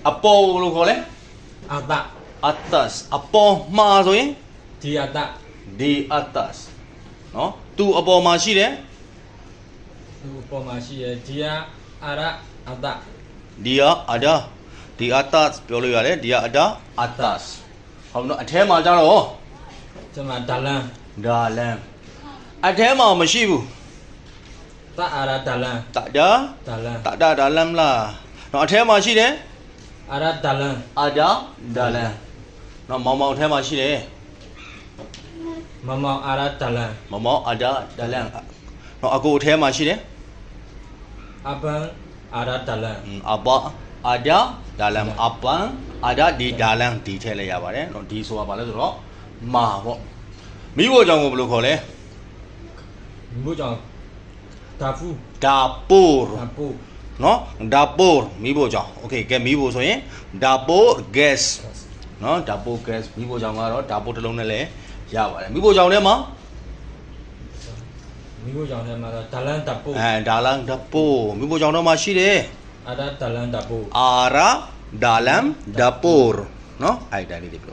အပေါ်လို့ခေါ်လဲ အတ atas အပေါ်မှာဆိုရင် ဒီအတ the atas နော်သူအပေါ်မှာရှိတယ် သူပေါ်မှာရှိရဲ့ဒီကအရအတ ဒီကအဒါဒီ atas ပြောလို့ရတယ်ဒီကအဒါ atas ဟုတ်နော်အထဲမှာကျတော့ ကျွန်မဒါလန် ဒါလန်အထဲမှာမရှိဘူး တအရဒါလန် တဒါ ဒါလန် တဒါဒါလန်မလားနော်အထဲမှာရှိတယ် အရဒါလန် အဒါဒါလန်နော်မောင်မောင်အထဲမှာရှိတယ် မမောင်အရဒါလန် မောင်မောင်အဒါဒါလန်နော်အကိုအထဲမှာရှိတယ် အပန်အရဒါလန် အဘအဒါဒါလန်အပန်အဒါဒီဒါလန်ဒီထည့်လိုက်ရပါတယ်နော်ဒီဆိုတာဘာလဲဆိုတော့မာပေါ့မိဖို့ကြောင့်ကိုဘယ်လိုခေါ်လဲ ဘူးကြောင့်ဒါဖူ ဒါပိုရ ဒါပူ နော်ဒါပိုရမိဖို့ကြောင့်โอเคကဲမိဖို့ဆိုရင်ဒါပိုဂက်စ်နော်ဒါပိုဂက်စ်မိဖို့ကြောင့်ကတော့ဒါပိုတစ်လုံးနဲ့လည်းရပါတယ်မိဖို့ကြောင့်ထဲမှာ မိဘူးကြောင့်ထဲမှာဒါလန်ဒါပူ ဒါလန်ဒါပိုမိဖို့ကြောင့်တော့မှရှိတယ် အရဒါလန်ဒါပူ အာရာဒါလန်ဒါပိုနော်အဲ့ဒါလေးတွေ